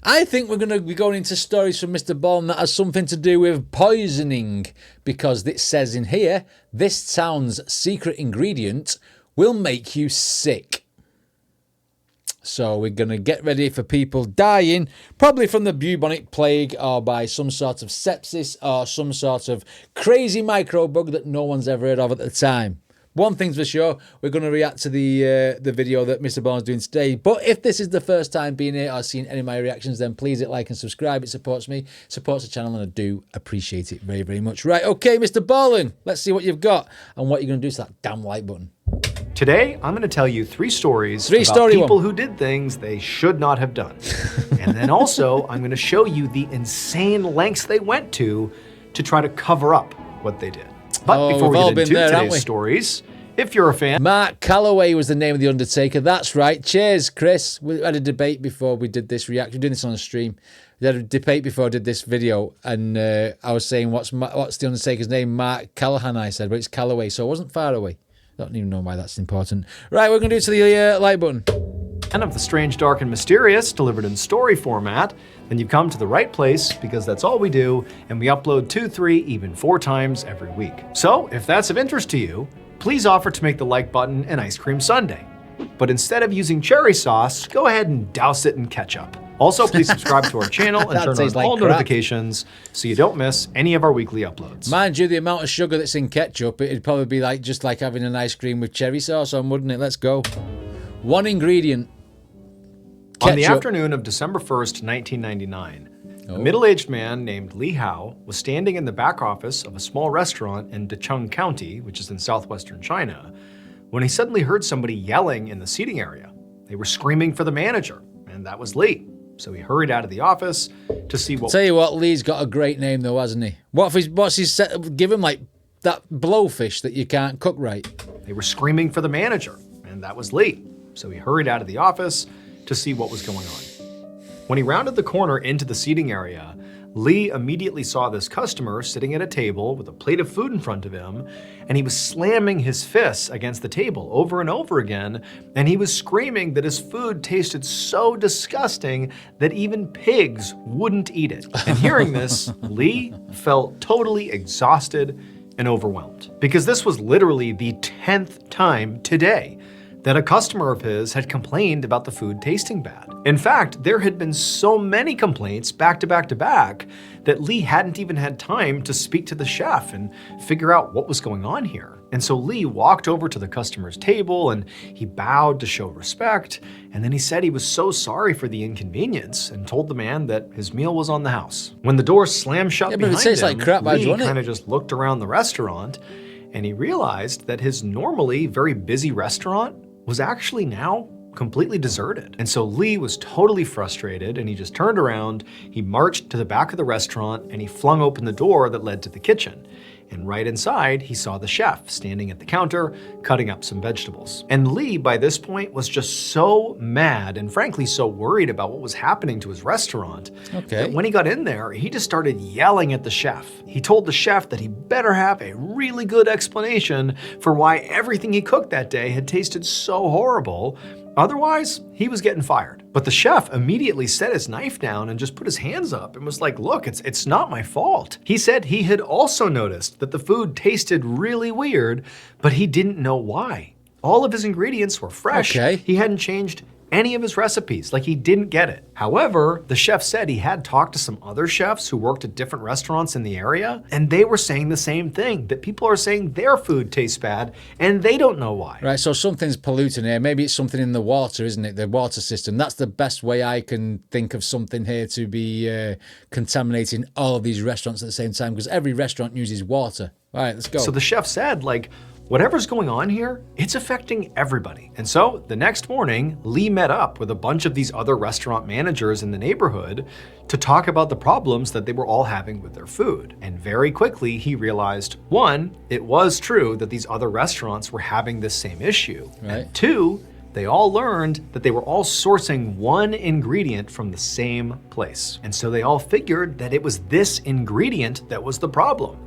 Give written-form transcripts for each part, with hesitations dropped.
I think we're going to be going into stories from Mr. Ballens that has something to do with poisoning, because it says in here, this town's secret ingredient will make you sick. So we're going to get ready for people dying, probably from the bubonic plague or by some sort of sepsis or some sort of crazy microbug that no one's ever heard of at the time. One thing's for sure, we're going to react to the video that Mr. Ballens is doing today. But if this is the first time being here or seeing any of my reactions, then please hit like and subscribe. It supports me, supports the channel, and I do appreciate it very, very much. Right, okay, Mr. Ballens, let's see what you've got and what you're going to do to that damn like button. Today, I'm going to tell you three stories about people who did things they should not have done. And then also, I'm going to show you the insane lengths they went to try to cover up what they did. But before we get into today's stories, if you're a fan... Mark Calloway was the name of the Undertaker. That's right. Cheers, Chris. We had a debate before we did this reaction. We're doing this on a stream. We had a debate before I did this video, and I was saying, what's the Undertaker's name? Mark Callahan, I said, but it's Calloway, so I wasn't far away. I don't even know why that's important. Right, we're going to do it to the like button. And of the strange, dark, and mysterious delivered in story format, then you've come to the right place, because that's all we do, and we upload 2, 3, even 4 times every week. So if that's of interest to you, please offer to make the like button an ice cream sundae. But instead of using cherry sauce, go ahead and douse it in ketchup. Also, please subscribe to our channel and turn on all notifications so you don't miss any of our weekly uploads. Mind you, the amount of sugar that's in ketchup, it'd probably be like just like having an ice cream with cherry sauce on, wouldn't it? Let's go. One ingredient. Ketchup. On the afternoon of December 1st, 1999, a middle-aged man named Li Hao was standing in the back office of a small restaurant in Dacheng County, which is in southwestern China, when he suddenly heard somebody yelling in the seating area. They were screaming for the manager, and that was Li. So he hurried out of the office to see what... Tell you what, Lee's got a great name though, hasn't he? What's he said? Give him like that blowfish that you can't cook right. They were screaming for the manager, and that was Li. So he hurried out of the office to see what was going on. When he rounded the corner into the seating area, Li immediately saw this customer sitting at a table with a plate of food in front of him, and he was slamming his fists against the table over and over again, and he was screaming that his food tasted so disgusting that even pigs wouldn't eat it. And hearing this, Li felt totally exhausted and overwhelmed, because this was literally the 10th time today that a customer of his had complained about the food tasting bad. In fact, there had been so many complaints back to back to back that Li hadn't even had time to speak to the chef and figure out what was going on here. And so Li walked over to the customer's table and he bowed to show respect, and then he said he was so sorry for the inconvenience and told the man that his meal was on the house. When the door slammed shut behind him, like crap, Li kind of just looked around the restaurant and he realized that his normally very busy restaurant was actually now completely deserted. And so Li was totally frustrated, and he just turned around, he marched to the back of the restaurant, and he flung open the door that led to the kitchen. And right inside, he saw the chef standing at the counter, cutting up some vegetables. And Li, by this point, was just so mad and frankly so worried about what was happening to his restaurant that when he got in there, he just started yelling at the chef. He told the chef that he better have a really good explanation for why everything he cooked that day had tasted so horrible. Otherwise, he was getting fired. But the chef immediately set his knife down and just put his hands up and was like, look, it's not my fault. He said he had also noticed that the food tasted really weird, but he didn't know why. All of his ingredients were fresh. He hadn't changed any of his recipes, like he didn't get it. However, the chef said he had talked to some other chefs who worked at different restaurants in the area, and they were saying the same thing, that people are saying their food tastes bad and they don't know why. Right, so something's polluting here. Maybe it's something in the water, isn't it? The water system. That's the best way I can think of something here to be contaminating all of these restaurants at the same time, because every restaurant uses water. All right, let's go. So the chef said, like, whatever's going on here, it's affecting everybody. And so the next morning, Li met up with a bunch of these other restaurant managers in the neighborhood to talk about the problems that they were all having with their food. And very quickly, he realized, one, it was true that these other restaurants were having this same issue. And two, they all learned that they were all sourcing one ingredient from the same place. And so they all figured that it was this ingredient that was the problem.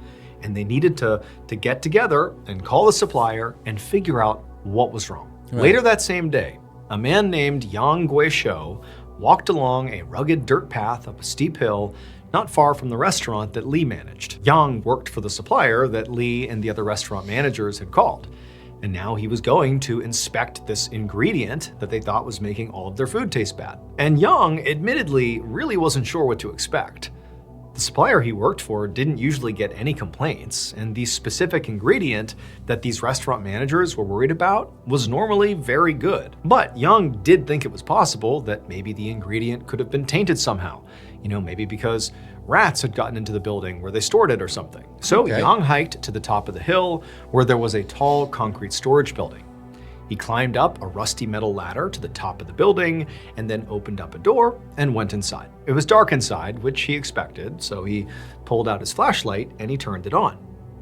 And they needed to get together and call the supplier and figure out what was wrong. Later that same day, a man named Yang Guisho walked along a rugged dirt path up a steep hill not far from the restaurant that Lee managed. Yang worked for the supplier that Lee and the other restaurant managers had called, and now he was going to inspect this ingredient that they thought was making all of their food taste bad. And Yang admittedly really wasn't sure what to expect. The supplier he worked for didn't usually get any complaints, and the specific ingredient that these restaurant managers were worried about was normally very good. But Yang did think it was possible that maybe the ingredient could have been tainted somehow. Maybe because rats had gotten into the building where they stored it or something. So Yang hiked to the top of the hill where there was a tall concrete storage building. He climbed up a rusty metal ladder to the top of the building and then opened up a door and went inside. It was dark inside, which he expected, so he pulled out his flashlight and he turned it on.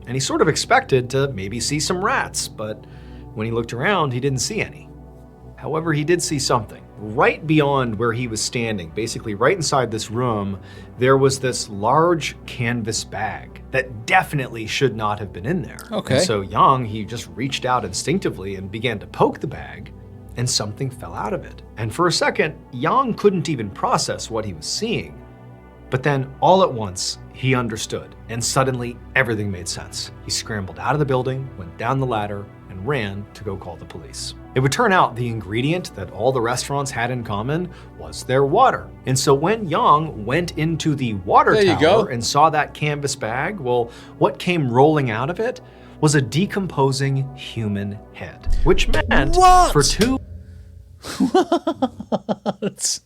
And he sort of expected to maybe see some rats, but when he looked around, he didn't see any. However, he did see something. Right beyond where he was standing, basically right inside this room, there was this large canvas bag that definitely should not have been in there. Okay. And so Yang, he just reached out instinctively and began to poke the bag, and something fell out of it. And for a second, Yang couldn't even process what he was seeing. But then all at once, he understood, and suddenly everything made sense. He scrambled out of the building, went down the ladder, and ran to go call the police. It would turn out the ingredient that all the restaurants had in common was their water. And so when Yang went into the water tower and saw that canvas bag, well, what came rolling out of it was a decomposing human head, which meant for two... What?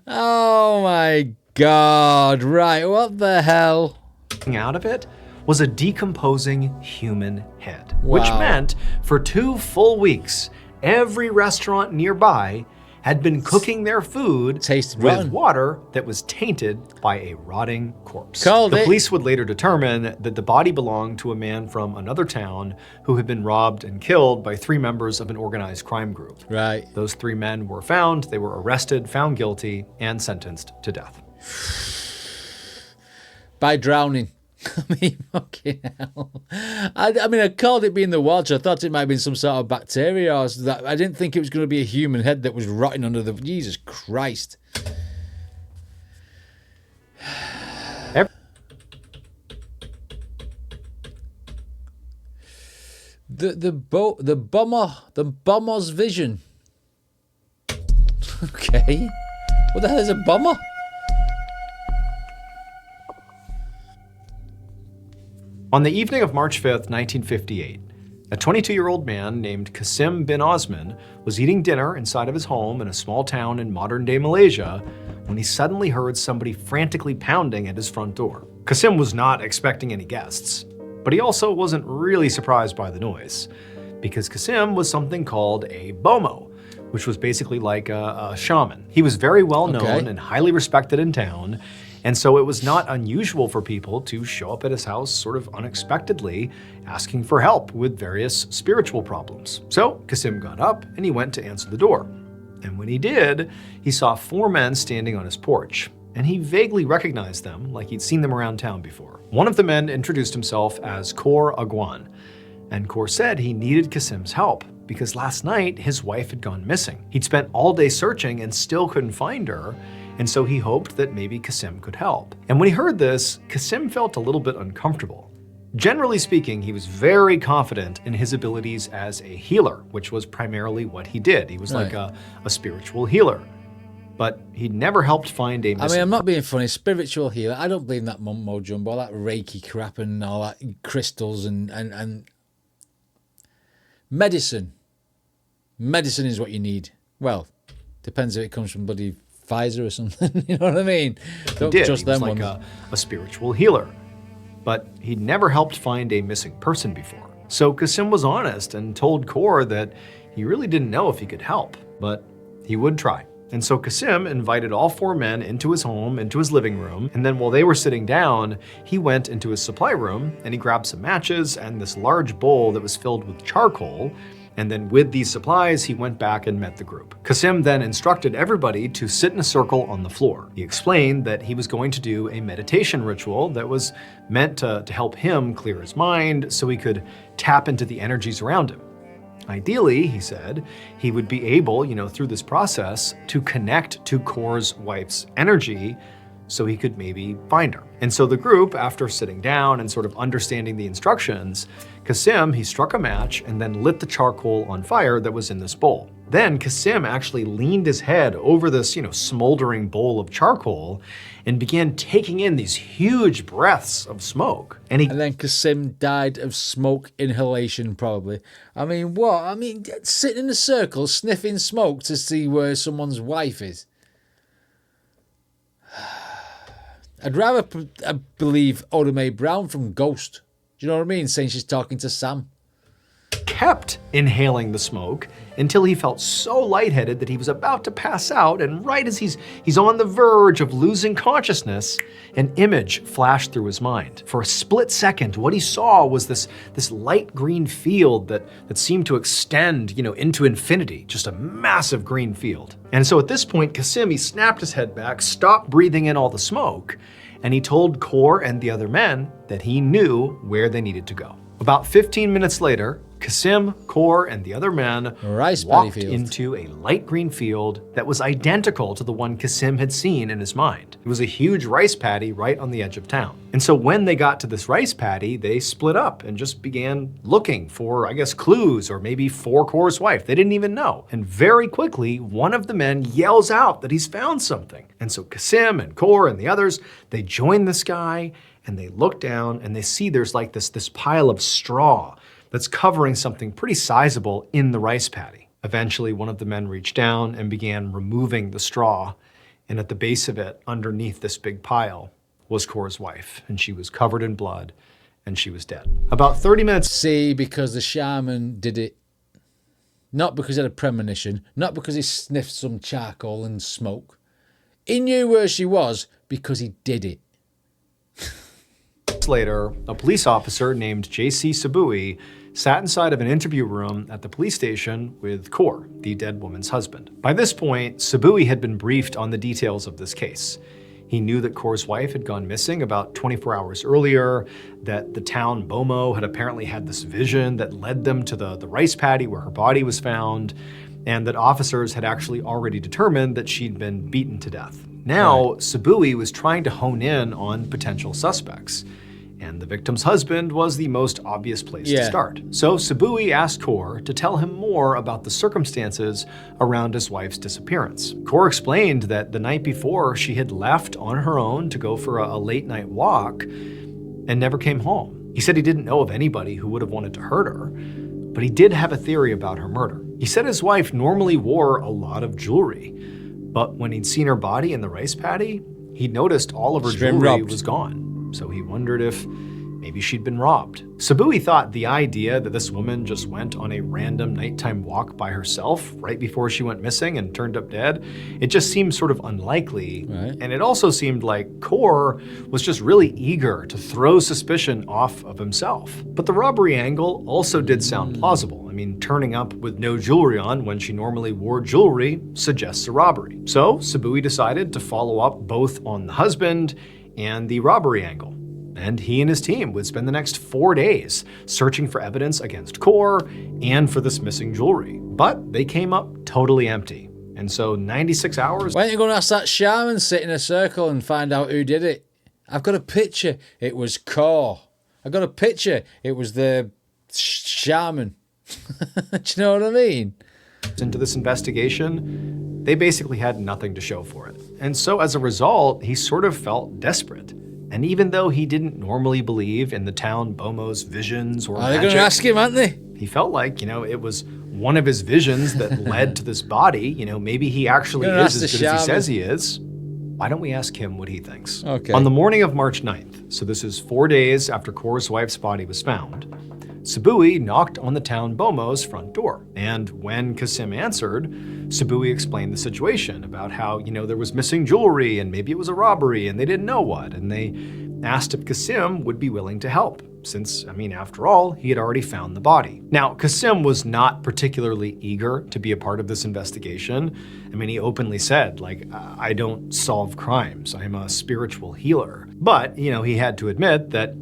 Oh my God, right, what the hell? Out of it was a decomposing human head, which meant for 2 full weeks, every restaurant nearby had been cooking their food with water that was tainted by a rotting corpse. The police would later determine that the body belonged to a man from another town who had been robbed and killed by 3 members of an organized crime group. Right. Those 3 men were found, they were arrested, found guilty, and sentenced to death. By drowning. I mean, fucking hell. I called it being the water. I thought it might have been some sort of bacteria or that. I didn't think it was going to be a human head that was rotting under the... Jesus Christ. The bomber's vision. Okay. What the hell is a bomber? On the evening of March 5th, 1958, a 22-year-old man named Qasim bin Osman was eating dinner inside of his home in a small town in modern-day Malaysia when he suddenly heard somebody frantically pounding at his front door. Qasim was not expecting any guests, but he also wasn't really surprised by the noise, because Qasim was something called a bomo, which was basically like a shaman. He was very well known and highly respected in town, and so it was not unusual for people to show up at his house sort of unexpectedly, asking for help with various spiritual problems. So Qasim got up and he went to answer the door. And when he did, he saw 4 men standing on his porch, and he vaguely recognized them like he'd seen them around town before. One of the men introduced himself as Kor Agwan, and Kor said he needed Qasim's help because last night his wife had gone missing. He'd spent all day searching and still couldn't find her, and so he hoped that maybe Qasim could help. And when he heard this, Qasim felt a little bit uncomfortable. Generally speaking, he was very confident in his abilities as a healer, which was primarily what he did. He was like a spiritual healer. But he'd never helped find a missing... I'm not being funny. Spiritual healer, I don't believe in that mumbo jumbo, all that Reiki crap and all that crystals and medicine. Medicine is what you need. Well, depends if it comes from bloody Pfizer or something, you know what I mean? Don't trust them ones. Like a spiritual healer, but he'd never helped find a missing person before. So Qasim was honest and told Kor that he really didn't know if he could help, but he would try. And so Qasim invited all 4 men into his home, into his living room, and then while they were sitting down, he went into his supply room and he grabbed some matches and this large bowl that was filled with charcoal. And then with these supplies, he went back and met the group. Qasim then instructed everybody to sit in a circle on the floor. He explained that he was going to do a meditation ritual that was meant to help him clear his mind so he could tap into the energies around him. Ideally, he said, he would be able, through this process, to connect to Kor's wife's energy so he could maybe find her. And so the group, after sitting down and sort of understanding the instructions, Kasim, he struck a match and then lit the charcoal on fire that was in this bowl. Then Kasim actually leaned his head over this, smoldering bowl of charcoal and began taking in these huge breaths of smoke. And then Kasim died of smoke inhalation, probably. I mean, what? I mean, sitting in a circle, sniffing smoke to see where someone's wife is. I'd rather believe Oda Mae Brown from Ghost. Do you know what I mean? Saying she's talking to Sam. Kept inhaling the smoke until he felt so lightheaded that he was about to pass out, and right as he's on the verge of losing consciousness, an image flashed through his mind. For a split second, what he saw was this light green field that seemed to extend, into infinity, just a massive green field. And so at this point, Kasim, he snapped his head back, stopped breathing in all the smoke, and he told Kor and the other men that he knew where they needed to go. About 15 minutes later, Kasim, Kor, and the other men walked into a light green field that was identical to the one Kasim had seen in his mind. It was a huge rice paddy right on the edge of town. And so when they got to this rice paddy, they split up and just began looking for, clues or maybe for Kor's wife. They didn't even know. And very quickly, one of the men yells out that he's found something. And so Kasim and Kor and the others, they join this guy and they look down and they see there's like this pile of straw that's covering something pretty sizable in the rice paddy. Eventually, one of the men reached down and began removing the straw, and at the base of it, underneath this big pile, was Kor's wife, and she was covered in blood, and she was dead. About 30 minutes... See, because the shaman did it, not because he had a premonition, not because he sniffed some charcoal and smoke. He knew where she was because he did it. Later, a police officer named J.C. Sabui sat inside of an interview room at the police station with Kor, the dead woman's husband. By this point, Sabui had been briefed on the details of this case. He knew that Kor's wife had gone missing about 24 hours earlier, that the town Bomo had apparently had this vision that led them to the rice paddy where her body was found, and that officers had actually already determined that she'd been beaten to death. Now, Sabui was trying to hone in on potential suspects, and the victim's husband was the most obvious place to start. So Sabui asked Kor to tell him more about the circumstances around his wife's disappearance. Kor explained that the night before she had left on her own to go for a late night walk and never came home. He said he didn't know of anybody who would have wanted to hurt her, but he did have a theory about her murder. He said his wife normally wore a lot of jewelry, but when he'd seen her body in the rice paddy, he'd noticed all of her jewelry was gone. So he wondered if maybe she'd been robbed. Sabui thought the idea that this woman just went on a random nighttime walk by herself right before she went missing and turned up dead, it just seemed sort of unlikely. Right. And it also seemed like Kor was just really eager to throw suspicion off of himself. But the robbery angle also did sound plausible. I mean, turning up with no jewelry on when she normally wore jewelry suggests a robbery. So Sabui decided to follow up both on the husband and the robbery angle. And he and his team would spend the next 4 days searching for evidence against Kor and for this missing jewelry. But they came up totally empty. And so 96 hours... Why don't you go and ask that shaman, sit in a circle and find out who did it? I've got a picture. It was Kor. I've got a picture. It was the shaman. Do you know what I mean? Into this investigation, they basically had nothing to show for it. And so as a result, he sort of felt desperate. And even though he didn't normally believe in the town Bomo's visions or magic, they're going to ask him, aren't they? He felt like, it was one of his visions that led to this body. Maybe he actually is as good as he says he is. Why don't we ask him what he thinks? Okay. On the morning of March 9th, so this is 4 days after Kor's wife's body was found, Sabui knocked on the town Bomo's front door. And when Kasim answered, Sabui explained the situation about how, there was missing jewelry and maybe it was a robbery and they didn't know what. And they asked if Kasim would be willing to help, since, after all, he had already found the body. Now, Kasim was not particularly eager to be a part of this investigation. He openly said, I don't solve crimes. I'm a spiritual healer. But, he had to admit that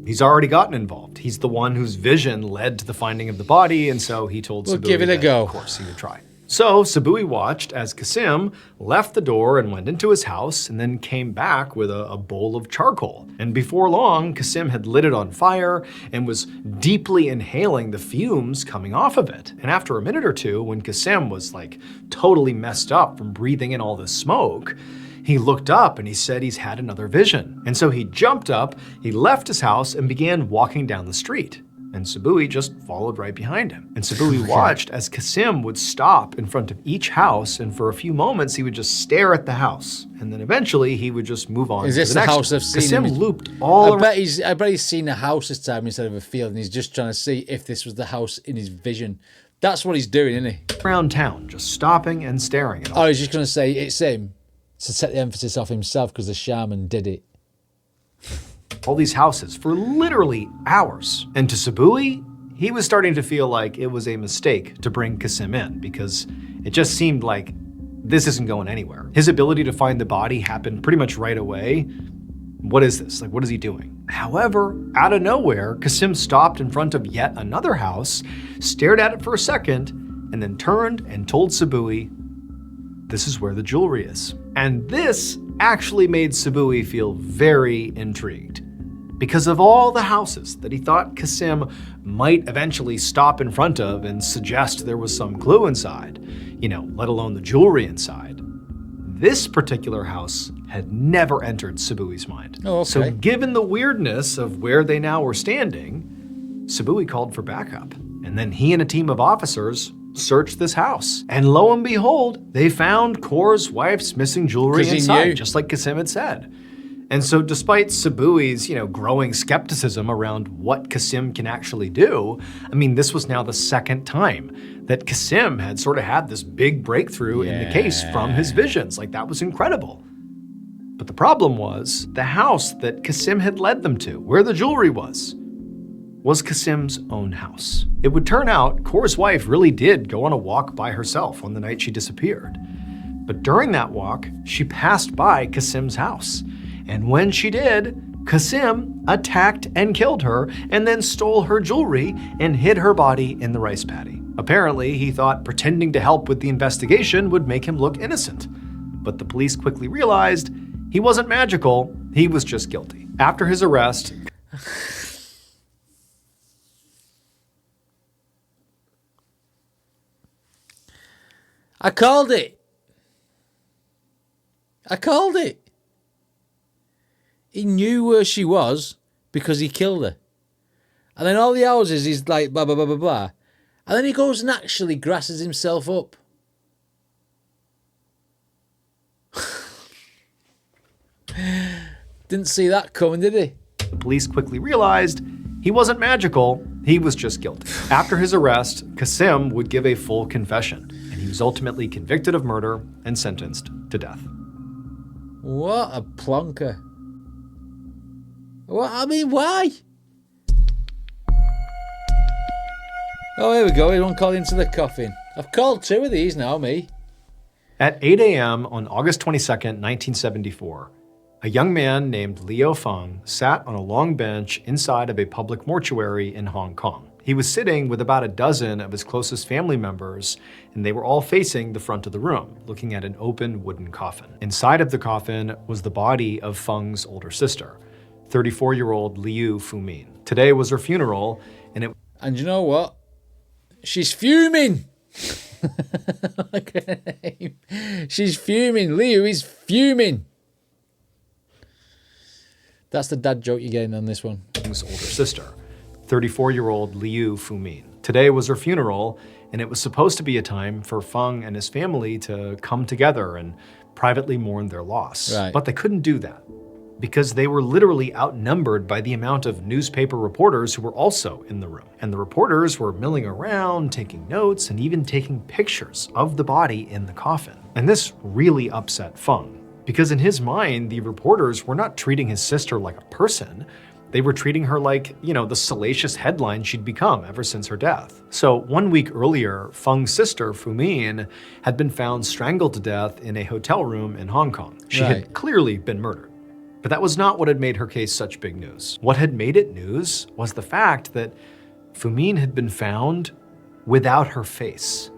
He's already gotten involved. He's the one whose vision led to the finding of the body, and so he told Sabui give it a that, go. of course, he would try. So Sabui watched as Qasim left the door and went into his house and then came back with a bowl of charcoal. And before long, Qasim had lit it on fire and was deeply inhaling the fumes coming off of it. And after a minute or two, when Qasim was like totally messed up from breathing in all this smoke, he looked up and he said he's had another vision. And so he jumped up, he left his house and began walking down the street. And Sabui just followed right behind him. And Sabui watched as Qasim would stop in front of each house, and for a few moments he would just stare at the house. And then eventually he would just move on. Is this the house I've seen? Qasim looped all around. I bet he's seen a house this time instead of a field, and he's just trying to see if this was the house in his vision. That's what he's doing, isn't he? Around town, just stopping and staring at all. Oh, he's just going to say it's him to set the emphasis off himself because the shaman did it. All these houses for literally hours. And to Sabui, he was starting to feel like it was a mistake to bring Qasim in because it just seemed like this isn't going anywhere. His ability to find the body happened pretty much right away. What is this? Like, what is he doing? However, out of nowhere, Qasim stopped in front of yet another house, stared at it for a second, and then turned and told Sabui, "This is where the jewelry is." And this actually made Sabui feel very intrigued. Because of all the houses that he thought Qasim might eventually stop in front of and suggest there was some clue inside, let alone the jewelry inside, this particular house had never entered Sabui's mind. Oh, okay. So given the weirdness of where they now were standing, Sabui called for backup. And then he and a team of officers searched this house. And lo and behold, they found Kaur's wife's missing jewelry inside, just like Qasim had said. And so despite Sabui's, growing skepticism around what Qasim can actually do, this was now the second time that Qasim had sort of had this big breakthrough in the case from his visions. Like, that was incredible. But the problem was the house that Qasim had led them to, where the jewelry was Qasim's own house. It would turn out Kaur's wife really did go on a walk by herself on the night she disappeared. But during that walk, she passed by Qasim's house. And when she did, Qasim attacked and killed her and then stole her jewelry and hid her body in the rice paddy. Apparently, he thought pretending to help with the investigation would make him look innocent. But the police quickly realized he wasn't magical, he was just guilty. After his arrest, I called it. He knew where she was because he killed her. And then all the houses, he's like, blah, blah, blah, blah, blah. And then he goes and actually grasses himself up. Didn't see that coming, did he? the police quickly realized he wasn't magical, he was just guilty. After his arrest, Qasim would give a full confession, and he was ultimately convicted of murder and sentenced to death. What a plonker. Why? Oh, here we go. Everyone called into the coffin. I've called 2 of these now, me. At 8 a.m. on August 22nd, 1974, a young man named Leo Feng sat on a long bench inside of a public mortuary in Hong Kong. He was sitting with about a dozen of his closest family members, and they were all facing the front of the room, looking at an open wooden coffin. Inside of the coffin was the body of Feng's older sister, 34-year-old Liu Fumin. Today was her funeral, And you know what? She's fuming. She's fuming. Liu is fuming. That's the dad joke you're getting on this one. Feng's older sister, 34-year-old Liu Fumin. Today was her funeral, and it was supposed to be a time for Feng and his family to come together and privately mourn their loss. Right. But they couldn't do that because they were literally outnumbered by the amount of newspaper reporters who were also in the room. And the reporters were milling around, taking notes, and even taking pictures of the body in the coffin. And this really upset Feng, because in his mind, the reporters were not treating his sister like a person. They were treating her like, the salacious headline she'd become ever since her death. So 1 week earlier, Feng's sister, Fumin, had been found strangled to death in a hotel room in Hong Kong. She had clearly been murdered. But that was not what had made her case such big news. What had made it news was the fact that Fu Min had been found without her face.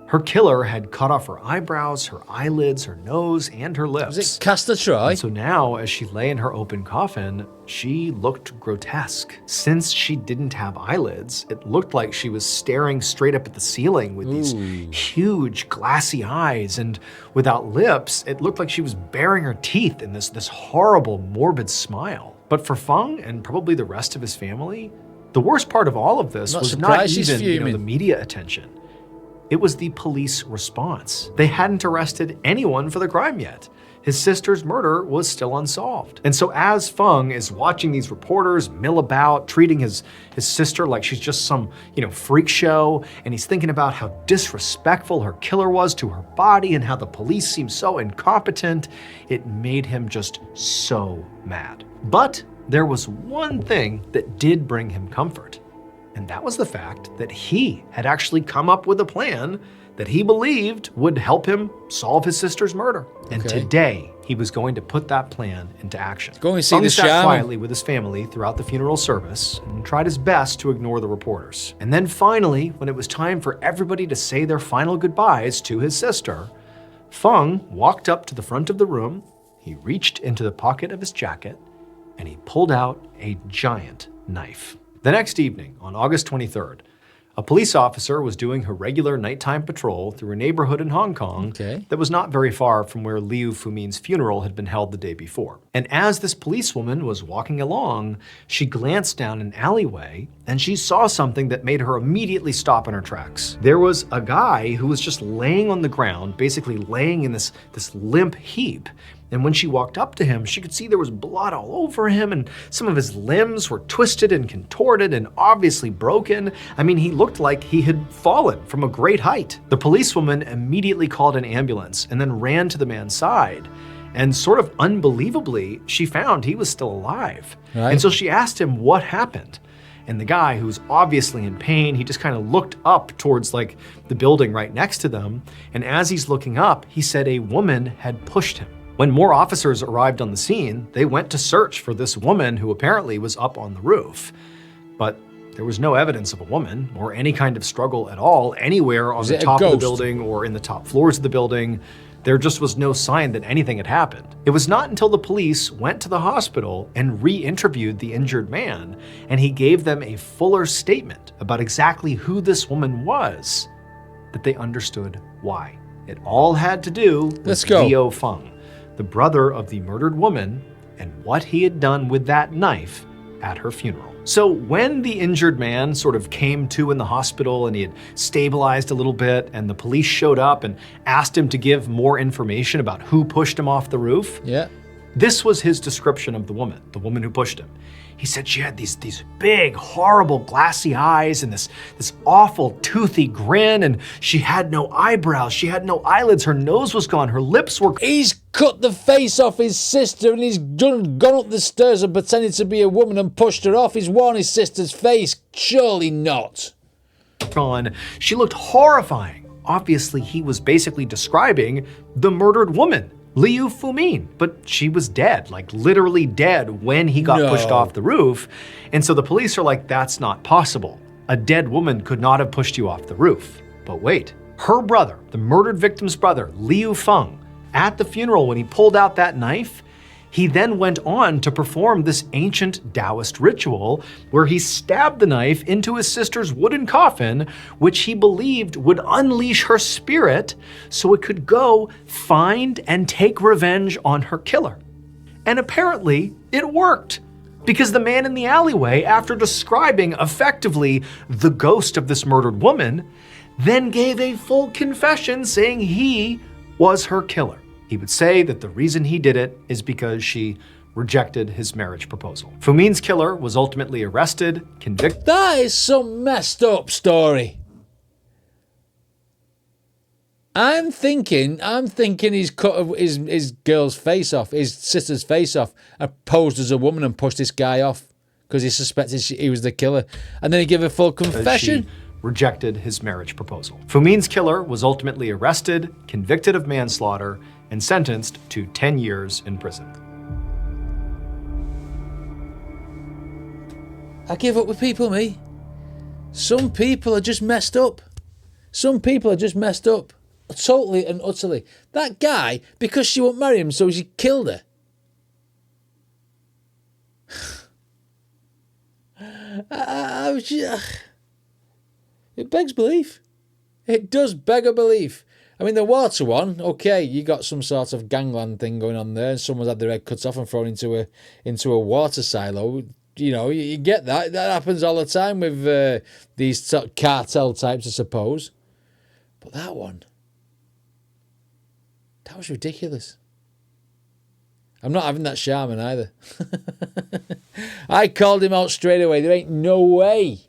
Her killer had cut off her eyebrows, her eyelids, her nose, and her lips. Was it cast a try? And so now, as she lay in her open coffin, she looked grotesque. Since she didn't have eyelids, it looked like she was staring straight up at the ceiling with these huge glassy eyes. And without lips, it looked like she was baring her teeth in this horrible, morbid smile. But for Feng and probably the rest of his family, the worst part of all of this was not even the media attention. It was the police response. They hadn't arrested anyone for the crime yet. His sister's murder was still unsolved. And so as Feng is watching these reporters mill about, treating his sister like she's just some, freak show, and he's thinking about how disrespectful her killer was to her body and how the police seem so incompetent, it made him just so mad. But there was one thing that did bring him comfort. And that was the fact that he had actually come up with a plan that he believed would help him solve his sister's murder. And today, he was going to put that plan into action. Going to see the sat quietly with his family throughout the funeral service and tried his best to ignore the reporters. And then finally, when it was time for everybody to say their final goodbyes to his sister, Feng walked up to the front of the room, he reached into the pocket of his jacket, and he pulled out a giant knife. The next evening, on August 23rd, a police officer was doing her regular nighttime patrol through a neighborhood in Hong Kong that was not very far from where Liu Fumin's funeral had been held the day before. And as this policewoman was walking along, she glanced down an alleyway and she saw something that made her immediately stop in her tracks. There was a guy who was just laying on the ground, basically laying in this limp heap. And when she walked up to him, she could see there was blood all over him and some of his limbs were twisted and contorted and obviously broken. I mean, he looked like he had fallen from a great height. The policewoman immediately called an ambulance and then ran to the man's side. And sort of unbelievably, she found he was still alive. Right. And so she asked him what happened. And the guy, who's obviously in pain, he just kind of looked up towards the building right next to them. And as he's looking up, he said a woman had pushed him. When more officers arrived on the scene, they went to search for this woman who apparently was up on the roof. But there was no evidence of a woman or any kind of struggle at all anywhere on the top of the building or in the top floors of the building. There just was no sign that anything had happened. It was not until the police went to the hospital and re-interviewed the injured man, and he gave them a fuller statement about exactly who this woman was, that they understood why. It all had to do with Liu Feng, the brother of the murdered woman, and what he had done with that knife at her funeral. So when the injured man sort of came to in the hospital and he had stabilized a little bit and the police showed up and asked him to give more information about who pushed him off the roof, this was his description of the woman who pushed him. He said she had these big, horrible, glassy eyes and this awful, toothy grin, and she had no eyebrows, she had no eyelids, her nose was gone, her lips were... He's cut the face off his sister and he's gone up the stairs and pretended to be a woman and pushed her off. He's worn his sister's face. Surely not. Gone. She looked horrifying. Obviously, he was basically describing the murdered woman, Liu Fumin, but she was dead, literally dead when he got pushed off the roof. And so the police are like, that's not possible. A dead woman could not have pushed you off the roof. But wait, her brother, the murdered victim's brother, Liu Feng, at the funeral when he pulled out that knife, he then went on to perform this ancient Taoist ritual where he stabbed the knife into his sister's wooden coffin, which he believed would unleash her spirit so it could go find and take revenge on her killer. And apparently it worked, because the man in the alleyway, after describing effectively the ghost of this murdered woman, then gave a full confession saying he was her killer. He would say that the reason he did it is because she rejected his marriage proposal. Fumin's killer was ultimately arrested, convicted. That is some messed up story. I'm thinking he's cut his girl's face off, his sister's face off, and posed as a woman and pushed this guy off because he suspected he was the killer. And then he gave a full confession. Rejected his marriage proposal. Fumin's killer was ultimately arrested, convicted of manslaughter, and sentenced to 10 years in prison. I give up with people, me. Some people are just messed up. Some people are just messed up. Totally and utterly. That guy, because she won't marry him, so she killed her. It begs belief. It does beg a belief. I mean, the water one, okay, you got some sort of gangland thing going on there, and someone's had their head cut off and thrown into a water silo. You know, you get that. That happens all the time with these cartel types, I suppose. But that one, that was ridiculous. I'm not having that shaman either. I called him out straight away. There ain't no way.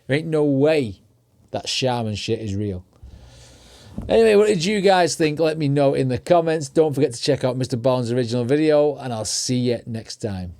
There ain't no way that shaman shit is real. Anyway, what did you guys think? Let me know in the comments. Don't forget to check out Mr. Ballens' original video, and I'll see you next time.